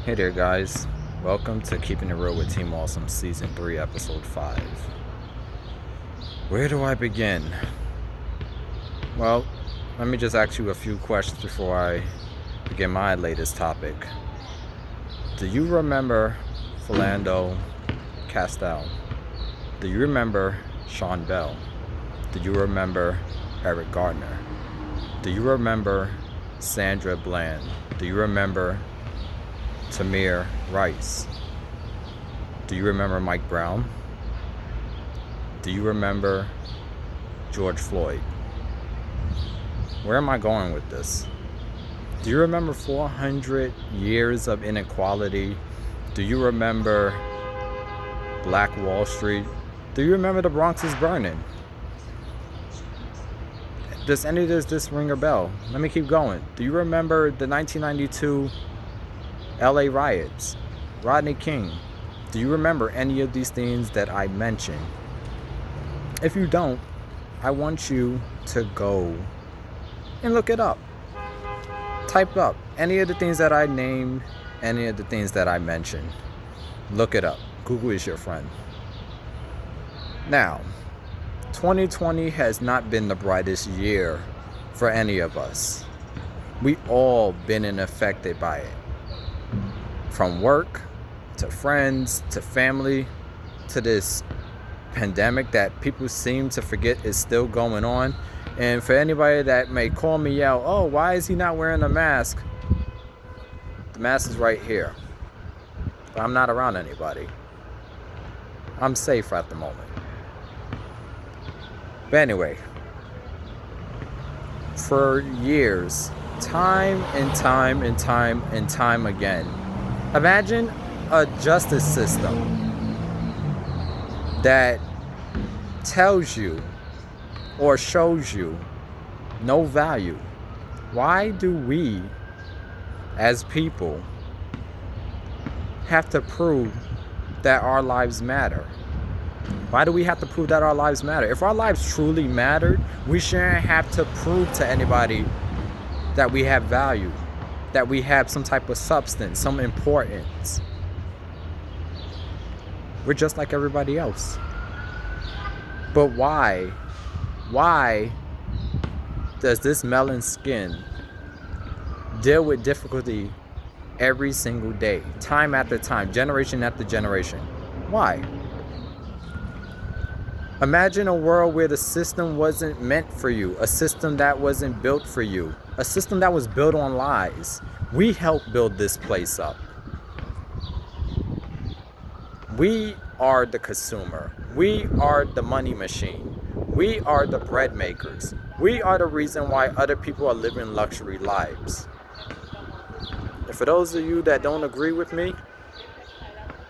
Hey there, guys. Welcome to Keeping It Real with Team Awesome Season 3, Episode 5. Where do I begin? Well, let me just ask you a few questions before I begin my latest topic. Do you remember Philando Castile? Do you remember Sean Bell? Do you remember Eric Gardner? Do you remember Sandra Bland? Do you remember Tamir Rice? Do you remember Mike Brown? Do you remember George Floyd? Where am I going with this? Do you remember 400 years of inequality? Do you remember Black Wall Street? Do you remember the Bronx is burning? Does any of this ring a bell? Let me keep going. Do you remember the 1992 LA riots? Rodney King? Do you remember any of these things that I mentioned? If you don't, I want you to go and look it up. Type up any of the things that I named, any of the things that I mentioned. Look it up. Google is your friend. Now, 2020 has not been the brightest year for any of us. We all been affected by it. From work, to friends, to family, to this pandemic that people seem to forget is still going on. And for anybody that may call me out, oh, why is he not wearing a mask? The mask is right here. But I'm not around anybody. I'm safe at the moment. But anyway, for years, time and time and time and time again, imagine a justice system that tells you or shows you no value. Why do we, as people, have to prove that our lives matter? Why do we have to prove that our lives matter? If our lives truly mattered, we shouldn't have to prove to anybody that we have value, that we have some type of substance, some importance. We're just like everybody else. But why does this melon skin deal with difficulty every single day, time after time, generation after generation? Why? Imagine a world where the system wasn't meant for you, a system that wasn't built for you, a system that was built on lies. We helped build this place up. We are the consumer. We are the money machine. We are the bread makers. We are the reason why other people are living luxury lives. And for those of you that don't agree with me,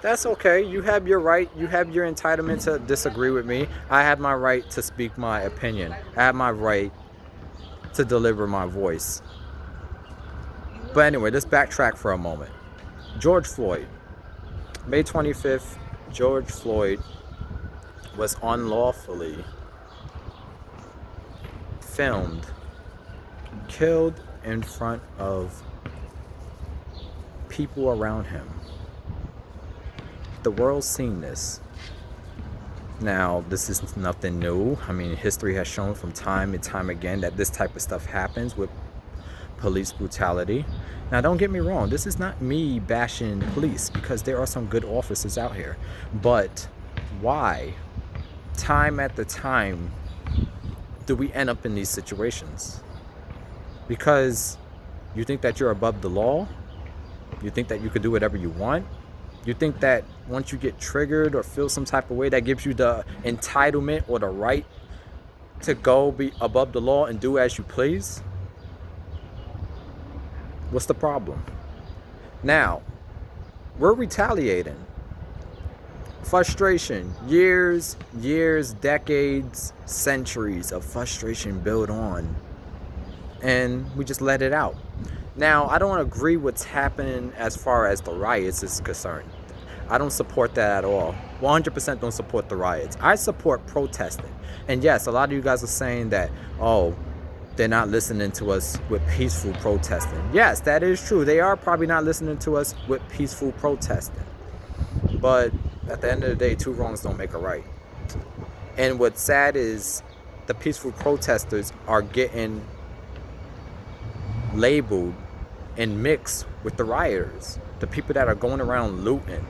that's okay. You have your right. You have your entitlement to disagree with me. I have my right to speak my opinion. I have my right to deliver my voice. But anyway, let's backtrack for a moment. George Floyd. May 25th, George Floyd was unlawfully filmed, killed in front of people around him. The world's seen this. Now, this is nothing new. I mean, history has shown from time and time again that this type of stuff happens with police brutality. Now, don't get me wrong. This is not me bashing police, because there are some good officers out here. But why, time after time, do we end up in these situations? Because you think that you're above the law? You think that you could do whatever you want? You think that once you get triggered or feel some type of way, that gives you the entitlement or the right to go be above the law and do as you please? What's the problem? Now, we're retaliating. Frustration, years, decades, centuries of frustration build on, and we just let it out. Now, I don't agree what's happening as far as the riots is concerned. I don't support that at all. 100% don't support the riots. I support protesting. And yes, a lot of you guys are saying that, oh, they're not listening to us with peaceful protesting. Yes, that is true. They are probably not listening to us with peaceful protesting. But at the end of the day, two wrongs don't make a right. And what's sad is the peaceful protesters are getting labeled and mixed with the rioters. The people that are going around looting,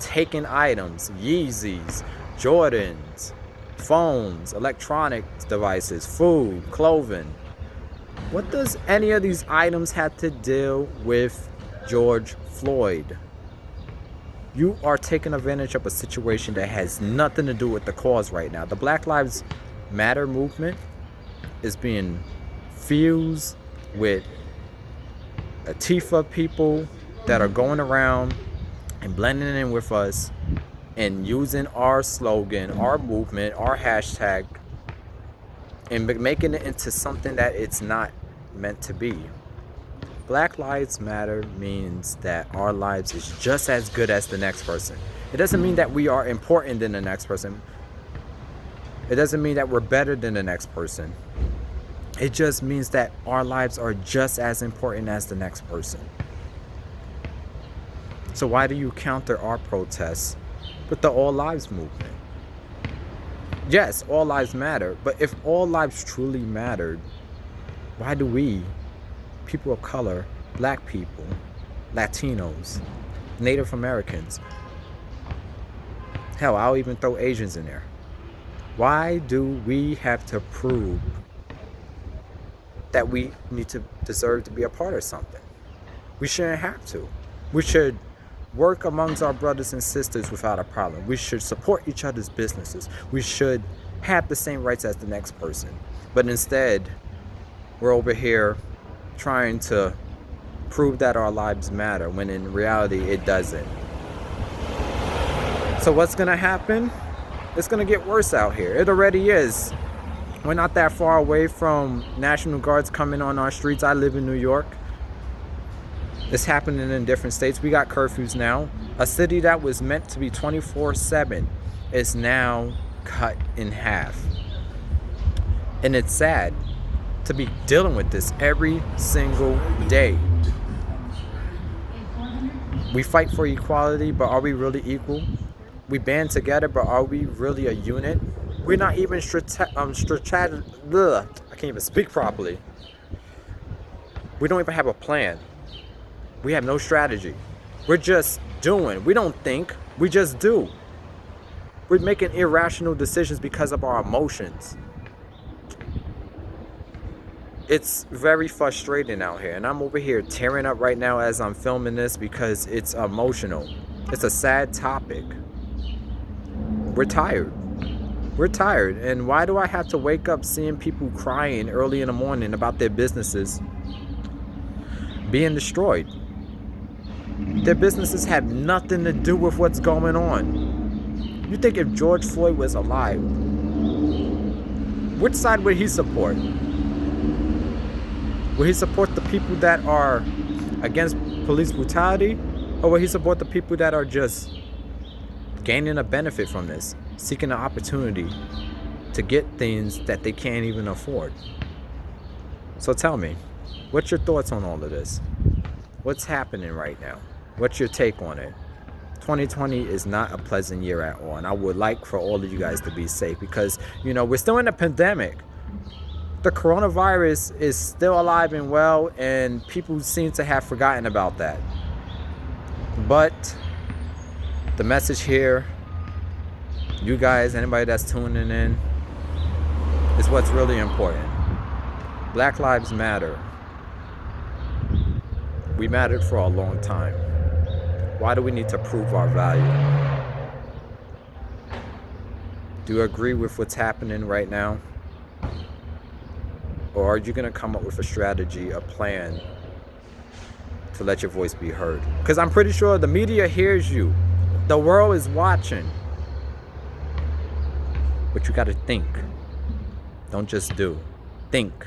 taking items, Yeezys, Jordans, phones, electronic devices, food, clothing. What does any of these items have to do with George Floyd? You are taking advantage of a situation that has nothing to do with the cause right now. The Black Lives Matter movement is being fused with Antifa people that are going around and blending in with us and using our slogan, our movement, our hashtag, and making it into something that it's not meant to be. Black Lives Matter means that our lives is just as good as the next person. It doesn't mean that we are important than the next person. It doesn't mean that we're better than the next person. It just means that our lives are just as important as the next person. So why do you counter our protests with the All Lives movement? Yes, all lives matter, but if all lives truly mattered, why do we, people of color, black people, Latinos, Native Americans, hell, I'll even throw Asians in there. Why do we have to prove that we need to deserve to be a part of something? We shouldn't have to. We should work amongst our brothers and sisters without a problem. We should support each other's businesses. We should have the same rights as the next person. But instead, we're over here trying to prove that our lives matter when in reality it doesn't. So what's gonna happen? It's gonna get worse out here. It already is. We're not that far away from National Guards coming on our streets. I live in New York. It's happening in different states. We got curfews now. A city that was meant to be 24/7 is now cut in half. And it's sad to be dealing with this every single day. We fight for equality, but are we really equal? We band together, but are we really a unit? We're not even I can't even speak properly. We don't even have a plan. We have no strategy. We're just doing. We don't think. We just do. We're making irrational decisions because of our emotions. It's very frustrating out here. And I'm over here tearing up right now as I'm filming this because it's emotional. It's a sad topic. We're tired. We're tired. And why do I have to wake up seeing people crying early in the morning about their businesses being destroyed? Their businesses have nothing to do with what's going on. You think if George Floyd was alive, which side would he support? Will he support the people that are against police brutality? Or will he support the people that are just gaining a benefit from this, seeking an opportunity to get things that they can't even afford? So tell me, what's your thoughts on all of this? What's happening right now? What's your take on it? 2020 is not a pleasant year at all. And I would like for all of you guys to be safe because, we're still in a pandemic. The coronavirus is still alive and well, and people seem to have forgotten about that. But the message here, you guys, anybody that's tuning in, is what's really important. Black Lives Matter. We mattered for a long time. Why do we need to prove our value? Do you agree with what's happening right now? Or are you going to come up with a strategy, a plan to let your voice be heard? Because I'm pretty sure the media hears you. The world is watching. But you got to think. Don't just do. Think.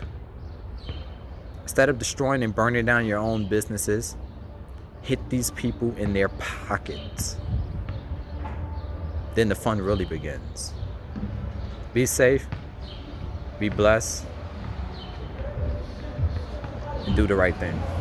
Instead of destroying and burning down your own businesses, hit these people in their pockets. Then the fun really begins. Be safe. Be blessed. and do the right thing.